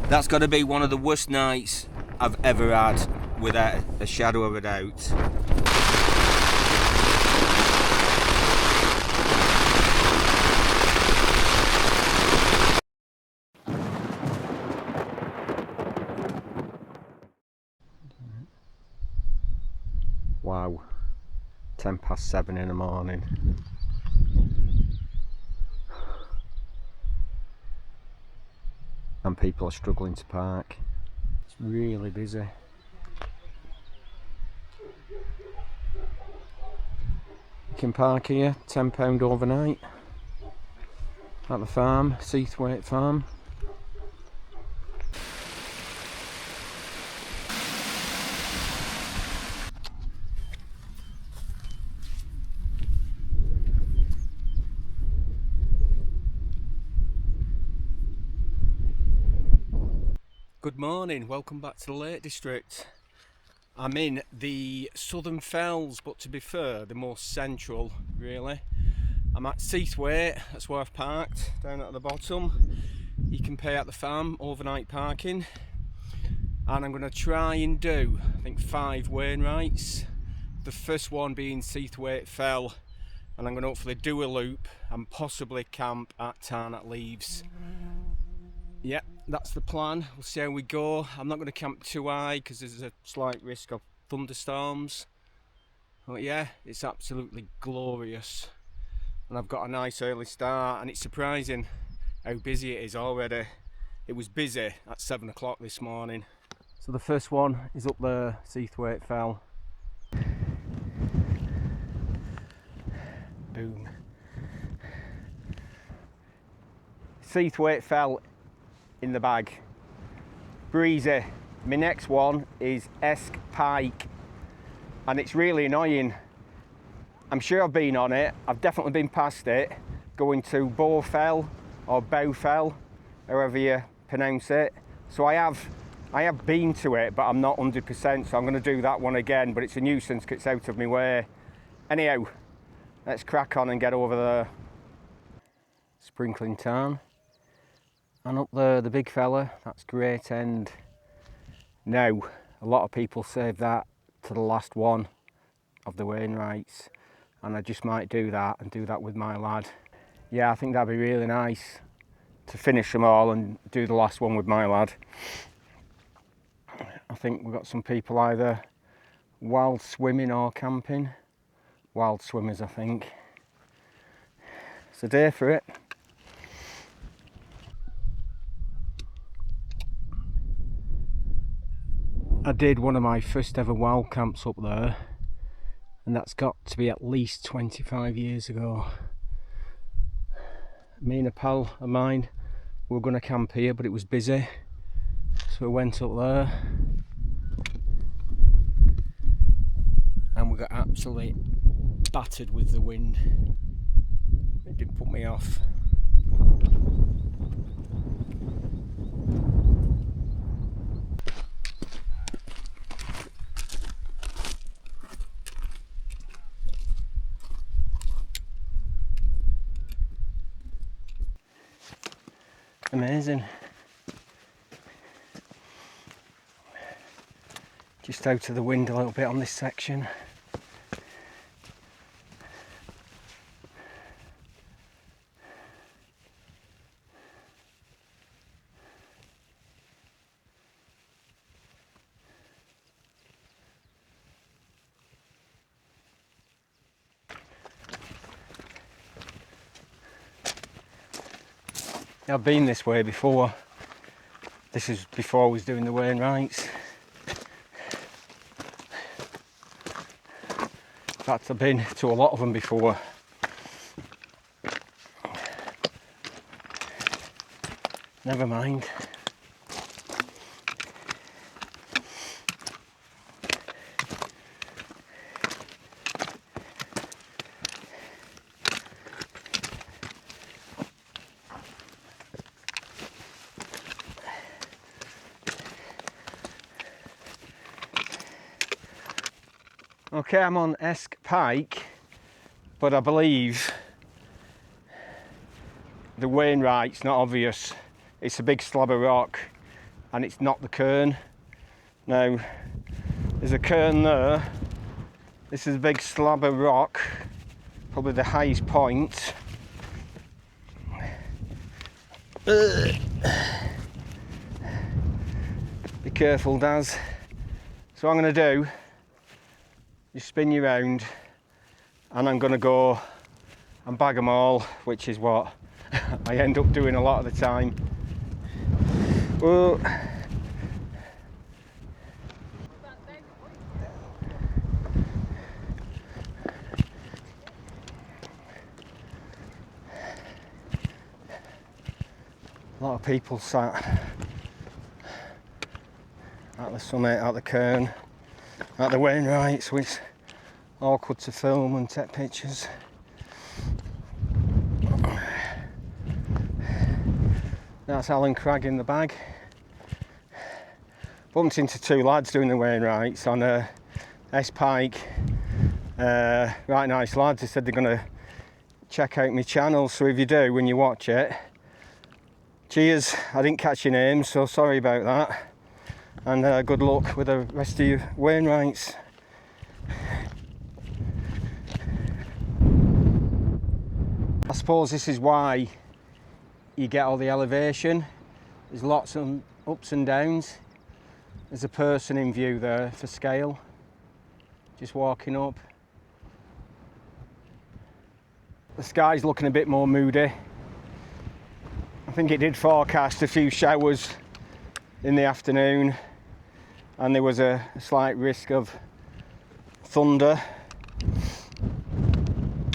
That's got to be one of the worst nights I've ever had, without a shadow of a doubt. Wow, 7:10 in the morning. And people are struggling to park. It's really busy. You can park here, £10 overnight at the farm, Seathwaite Farm. Good morning, welcome back to the Lake District. I'm in the Southern Fells, but to be fair, the more central really. I'm at Seathwaite, that's where I've parked, down at the bottom. You can pay at the farm, overnight parking. And I'm going to try and do, I think, 5 Wainwrights. The first one being Seathwaite Fell. And I'm going to hopefully do a loop and possibly camp at Tarn at Leaves. Yeah, that's the plan. We'll see how we go. I'm not going to camp too high because there's a slight risk of thunderstorms. But yeah, it's absolutely glorious. And I've got a nice early start, and it's surprising how busy it is already. It was busy at 7 o'clock this morning. So the first one is up there, Seathwaite Fell. Boom. Seathwaite Fell in the bag. Breezy. My next one is Esk Pike, and it's really annoying. I'm sure I've been on it, I've definitely been past it, going to Bow Fell or Bow Fell, however you pronounce it. So I have been to it, but I'm not 100%, so I'm going to do that one again, but it's a nuisance because it's out of my way. Anyhow, let's crack on and get over there. Sprinkling Tarn. And up there, the big fella, that's Great End. Now, a lot of people save that to the last one of the Wainwrights, and I just might do that and do that with my lad. Yeah, I think that'd be really nice to finish them all and do the last one with my lad. I think we've got some people either wild swimming or camping. Wild swimmers, I think. It's a day for it. I did one of my first ever wild camps up there, and that's got to be at least 25 years ago. Me and a pal of mine were going to camp here, but it was busy, so we went up there and we got absolutely battered with the wind. It didn't put me off. Amazing. Just out of the wind a little bit on this section. I've been this way before. This is before I was doing the Wainwrights. In fact, I've been to a lot of them before. Never mind. Okay, I'm on Esk Pike, but I believe the Wainwright's not obvious. It's a big slab of rock, and it's not the cairn. Now, there's a cairn there. This is a big slab of rock, probably the highest point. Be careful, Daz. So what I'm going to do is spin you round, and I'm going to go and bag them all, which is what I end up doing a lot of the time. Whoa. A lot of people sat at the summit, at the cairn, at the Wainwrights, which is awkward to film and take pictures. That's Alan Cragg in the bag. Bumped into two lads doing the Wainwrights on a S-Pike. Right nice lads. They said they're going to check out my channel, so if you do, when you watch it, cheers. I didn't catch your name, so sorry about that. And good luck with the rest of your Wainwrights. I suppose this is why you get all the elevation. There's lots of ups and downs. There's a person in view there for scale, just walking up. The sky's looking a bit more moody. I think it did forecast a few showers in the afternoon, and there was a slight risk of thunder,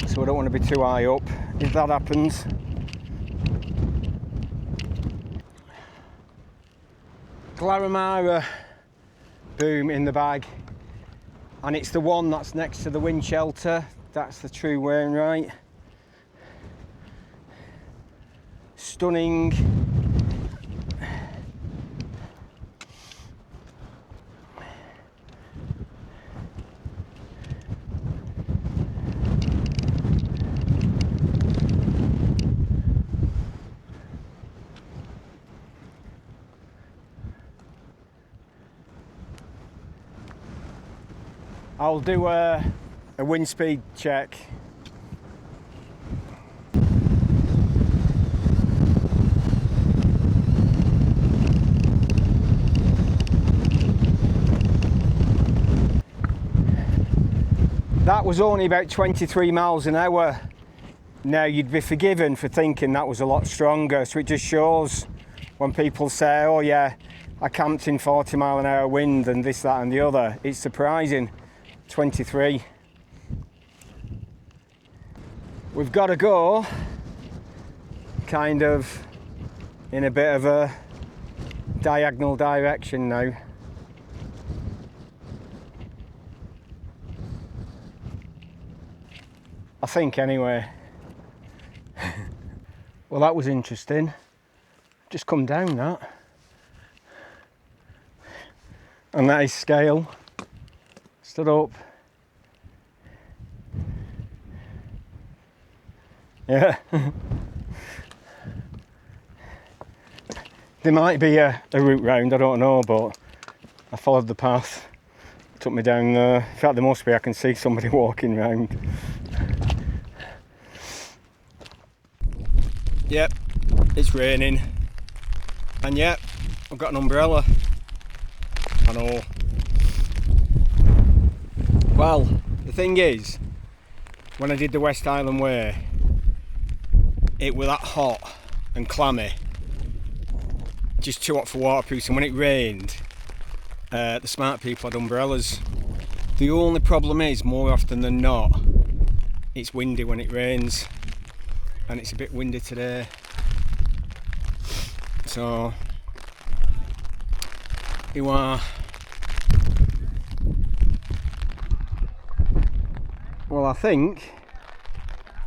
so I don't want to be too high up if that happens. Glaramara boom in the bag, and it's the one that's next to the wind shelter. That's the true Wainwright. Stunning. I'll do a wind speed check. That was only about 23 miles an hour. Now, you'd be forgiven for thinking that was a lot stronger, so it just shows when people say, oh yeah, I camped in 40 mile an hour wind and this, that and the other. It's surprising. 23. We've got to go kind of in a bit of a diagonal direction now. I think anyway. Well, that was interesting. Just come down that. And that is scale. Stood up. Yeah. There might be a route round, I don't know, but I followed the path. It took me down there. In fact, there must be, I can see somebody walking round. Yep, it's raining. And yep, I've got an umbrella. I know. Well, the thing is, when I did the West Island Way, it was that hot and clammy, just too hot for waterproofs, and when it rained, the smart people had umbrellas. The only problem is, more often than not, it's windy when it rains, and it's a bit windy today. So, you are. Well, I think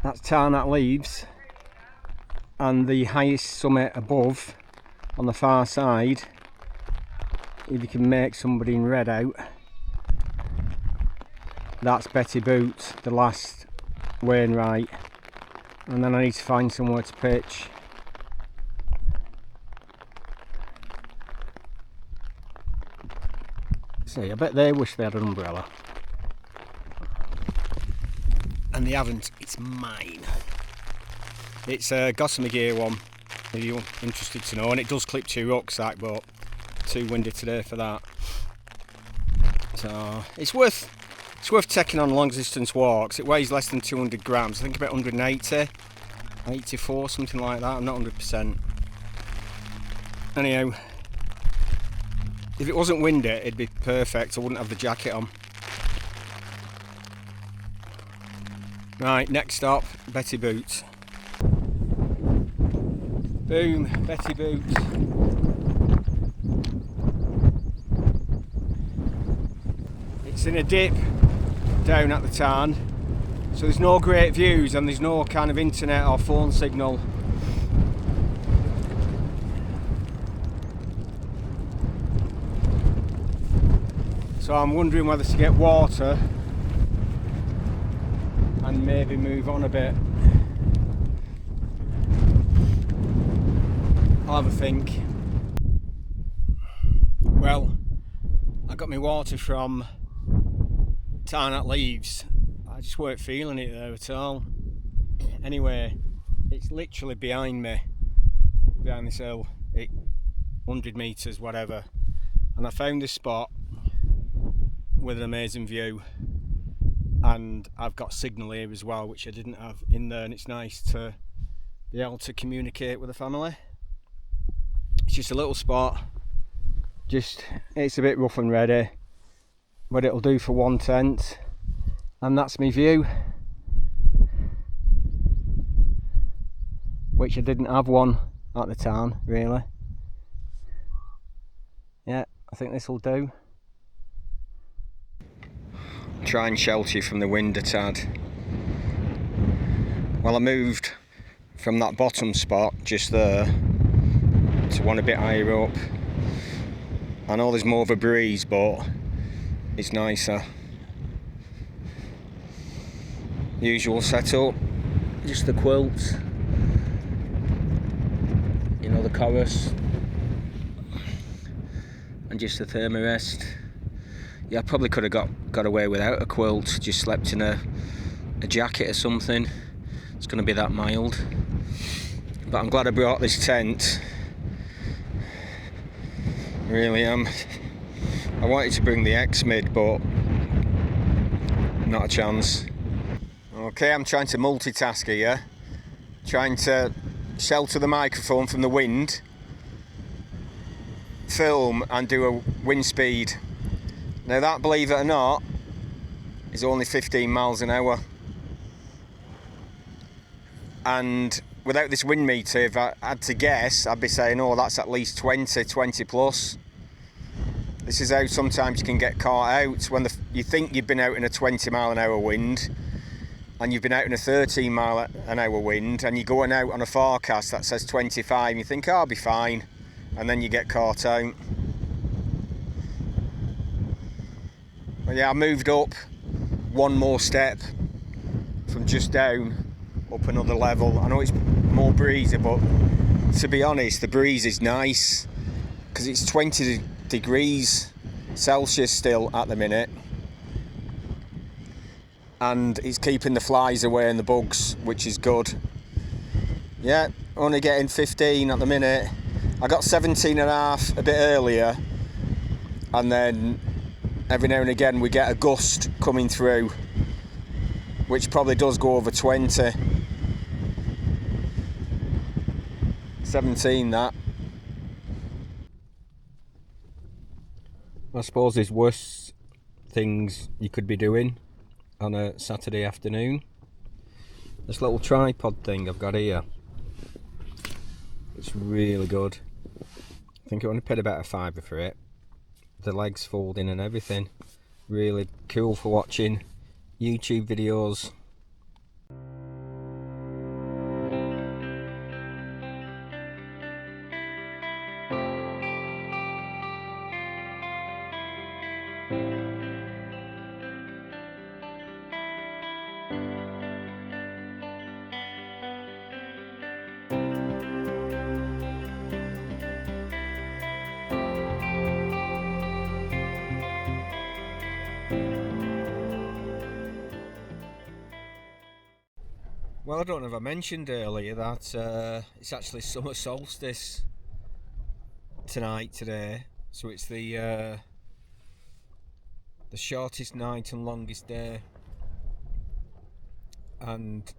that's Tarn that leaves, and the highest summit above on the far side, if you can make somebody in red out, that's Betty Boots, the last Wainwright. And then I need to find somewhere to pitch. See, I bet they wish they had an umbrella. And they haven't. It's mine. It's a Gossamer Gear one, if you're interested to know, and it does clip to your rucksack, but too windy today for that. So it's worth taking on long distance walks. It weighs less than 200 grams. I think about 180, 84, something like that. I'm not 100%. Anyhow, if it wasn't windy, it'd be perfect. I wouldn't have the jacket on. Right, next stop, Betty Boots. Boom, Betty Boots. It's in a dip down at the Tarn, so there's no great views and there's no kind of internet or phone signal. So I'm wondering whether to get water and maybe move on a bit. I'll have a think. Well, I got my water from Tarn at Leaves. I just weren't feeling it there at all. Anyway, it's literally behind me, behind this hill, 100 metres, whatever. And I found this spot with an amazing view. And I've got signal here as well, which I didn't have in there, and it's nice to be able to communicate with the family. It's just a little spot, it's a bit rough and ready, but it'll do for one tent, and that's my view, which I didn't have one at the Tarn, really. Yeah, I think this will do. Try and shelter you from the wind a tad. Well, I moved from that bottom spot just there to one a bit higher up. I know there's more of a breeze, but it's nicer. Usual setup, just the quilts, you know, the chorus, and just the thermarest. Yeah, I probably could have got away without a quilt, just slept in a jacket or something. It's going to be that mild. But I'm glad I brought this tent. Really am. I wanted to bring the X-Mid, but not a chance. Okay, I'm trying to multitask here. Trying to shelter the microphone from the wind, film and do a wind speed. Now that, believe it or not, is only 15 miles an hour. And without this wind meter, if I had to guess, I'd be saying, oh, that's at least 20 plus. This is how sometimes you can get caught out when you think you've been out in a 20 mile an hour wind and you've been out in a 13 mile an hour wind, and you're going out on a forecast that says 25 and you think, oh, I'll be fine, and then you get caught out. But yeah, I moved up one more step from just down up another level. I know it's more breezy, but to be honest, the breeze is nice because it's 20 degrees Celsius still at the minute, and it's keeping the flies away and the bugs, which is good. Yeah, only getting 15 at the minute. I got 17 and a half a bit earlier, and then every now and again we get a gust coming through, which probably does go over 20. 17 that. I suppose there's worse things you could be doing on a Saturday afternoon. This little tripod thing I've got here, it's really good. I think I only paid about £5 for it. The legs folding and everything. Really cool for watching YouTube videos. Well, I don't know if I mentioned earlier that it's actually summer solstice today, so it's the shortest night and longest day, and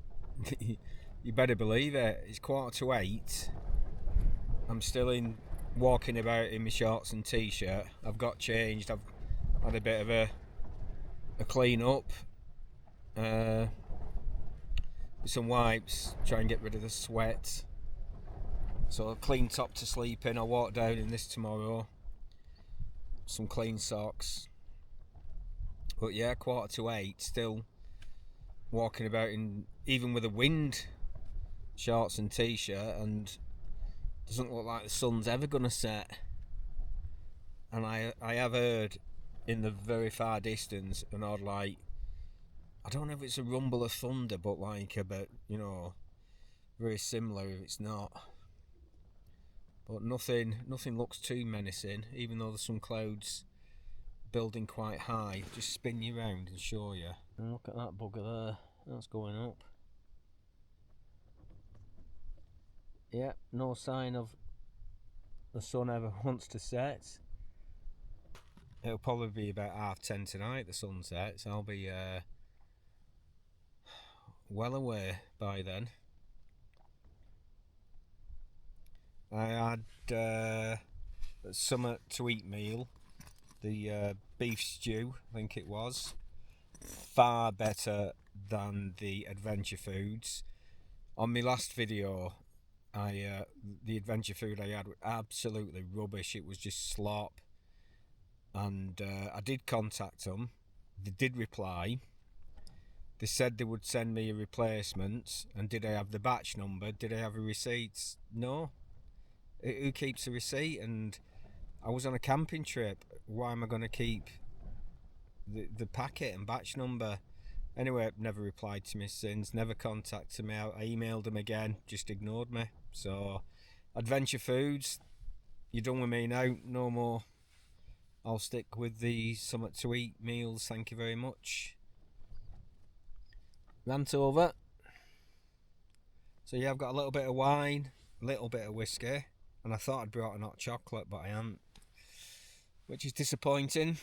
you better believe it. It's 7:45. I'm still walking about in my shorts and t-shirt. I've got changed. I've had a bit of a clean up. Some wipes, try and get rid of the sweat. So a clean top to sleep in. I'll walk down in this tomorrow. Some clean socks. But yeah, 7:45, still walking about in, even with a wind, shorts and t-shirt, and doesn't look like the sun's ever gonna set. And I have heard in the very far distance an odd, like, I don't know if it's a rumble of thunder, but like a bit, you know, very similar if it's not. But nothing looks too menacing, even though there's some clouds building quite high. Just spin you round and show you. And look at that bugger there, that's going up. Yeah, no sign of the sun ever wants to set. It'll probably be about 10:30 tonight, the sunset, so I'll be well away by then. I had a summer to eat meal, the beef stew, I think it was. Far better than the adventure foods. On my last video, the adventure food I had was absolutely rubbish. It was just slop. And I did contact them. They did reply. They said they would send me a replacement. And did I have the batch number? Did I have a receipt? No. Who keeps a receipt? And I was on a camping trip. Why am I going to keep the packet and batch number? Anyway, never replied to me since. Never contacted me. I emailed them again. Just ignored me. So, adventure foods, you're done with me now. No more. I'll stick with the something to eat meals. Thank you very much. Rant over. So yeah, I've got a little bit of wine, a little bit of whiskey, and I thought I'd brought an hot chocolate, but I haven't, which is disappointing.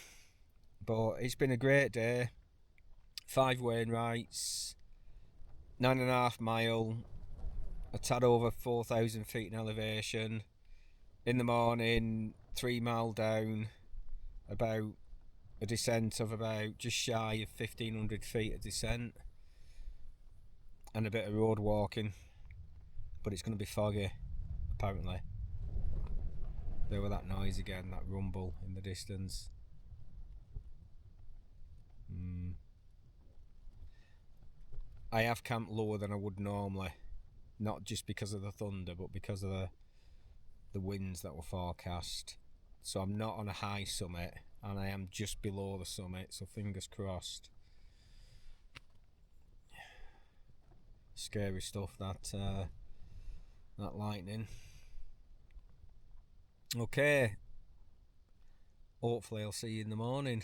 But it's been a great day. 5 Wainwrights, 9.5 mile, a tad over 4,000 feet in elevation. In the morning, 3 mile down, about a descent of about just shy of 1,500 feet of descent, and a bit of road walking, but it's going to be foggy apparently. There was that noise again, that rumble in the distance. I have camped lower than I would normally, not just because of the thunder, but because of the winds that were forecast. So I'm not on a high summit, and I am just below the summit, so fingers crossed. Scary stuff, that lightning. Okay, hopefully I'll see you in the morning.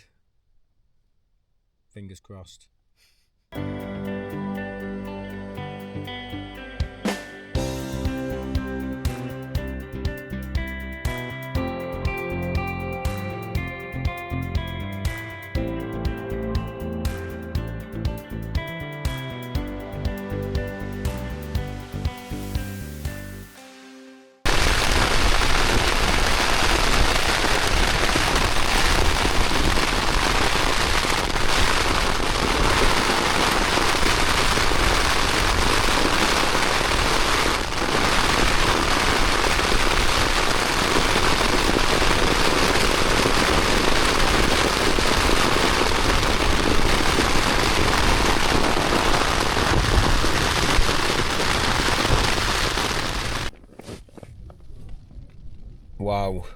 Fingers crossed. Wow,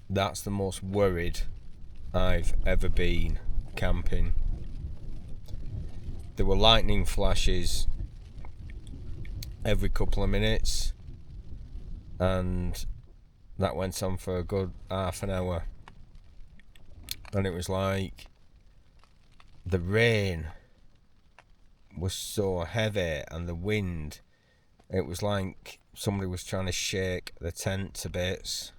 that's the most worried I've ever been camping. There were lightning flashes every couple of minutes, and that went on for a good half an hour, and it was like the rain was so heavy, and the wind, it was like somebody was trying to shake the tent to bits.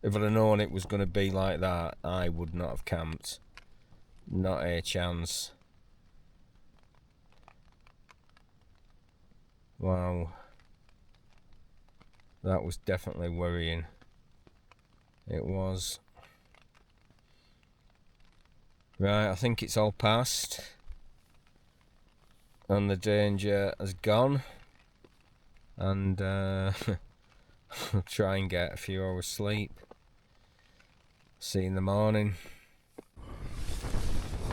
If I'd have known it was going to be like that, I would not have camped. Not a chance. Wow. That was definitely worrying. It was. Right, I think it's all past. And the danger has gone. And I'll try and get a few hours sleep. See you in the morning.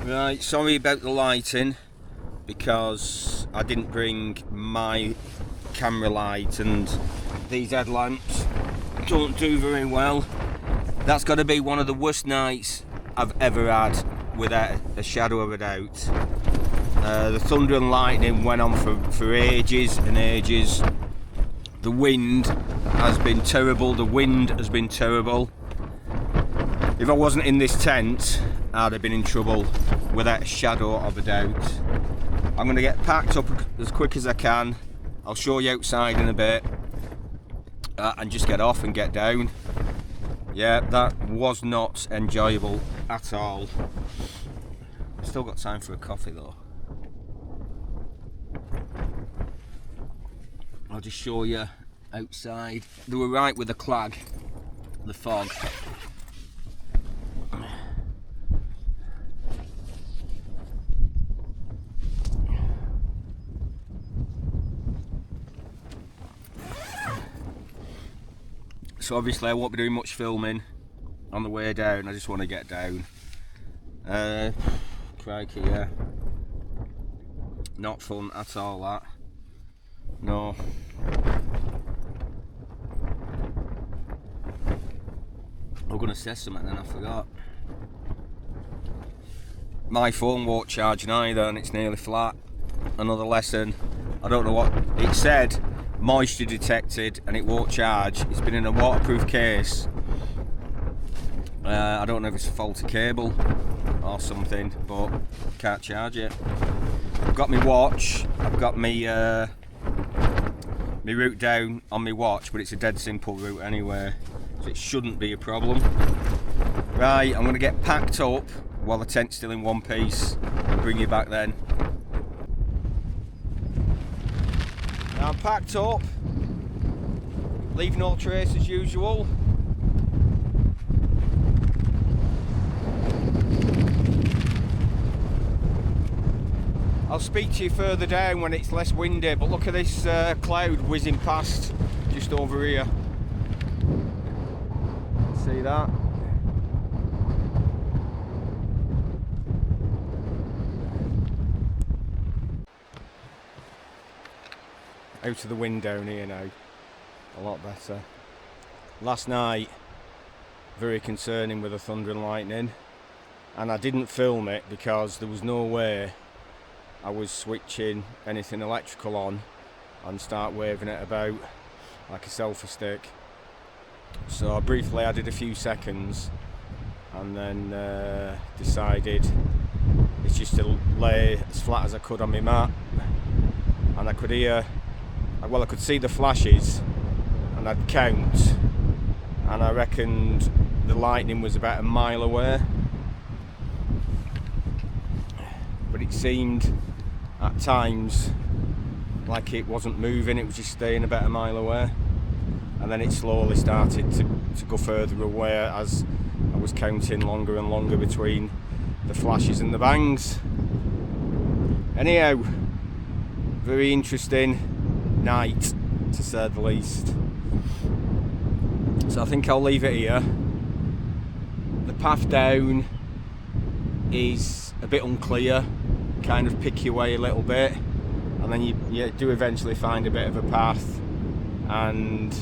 Right, sorry about the lighting, because I didn't bring my camera light, and these headlamps don't do very well. That's got to be one of the worst nights I've ever had, without a shadow of a doubt. The thunder and lightning went on for ages and ages. The wind has been terrible. The wind has been terrible. If I wasn't in this tent, I'd have been in trouble, without a shadow of a doubt. I'm going to get packed up as quick as I can. I'll show you outside in a bit, and just get off and get down. Yeah, that was not enjoyable at all. Still got time for a coffee though. I'll just show you outside. They were right with the clag, the fog. So obviously I won't be doing much filming on the way down. I just want to get down. Crikey, yeah. Not fun at all, that. No. I was going to say something then I forgot. My phone won't charge neither, and it's nearly flat. Another lesson. I don't know what it said. Moisture detected, and it won't charge. It's been in a waterproof case. I don't know if it's a faulty cable or something, but can't charge it. I've got my watch. I've got my route down on my watch, but it's a dead simple route anyway, so it shouldn't be a problem. Right, I'm going to get packed up while the tent's still in one piece. I'll bring you back then. Now I'm packed up, leave no trace as usual. I'll speak to you further down when it's less windy, but look at this cloud whizzing past just over here. See that? Out of the wind down here now, a lot better. Last night, very concerning with the thunder and lightning, and I didn't film it because there was no way I was switching anything electrical on and start waving it about like a selfie stick. So I briefly added a few seconds and then decided it's just to lay as flat as I could on my mat, and I could hear, well, I could see the flashes, and I'd count, and I reckoned the lightning was about a mile away, but it seemed at times like it wasn't moving, it was just staying about a mile away, and then it slowly started to go further away as I was counting longer and longer between the flashes and the bangs. Anyhow, very interesting night, to say the least. So I think I'll leave it here. The path down is a bit unclear, kind of pick your way a little bit, and then you do eventually find a bit of a path, and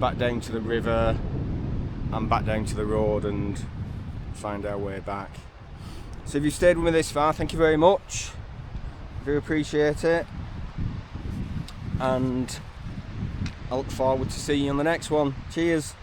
back down to the river and back down to the road, and find our way back. So if you stayed with me this far, thank you very much. I do appreciate it, and I look forward to seeing you on the next one. Cheers.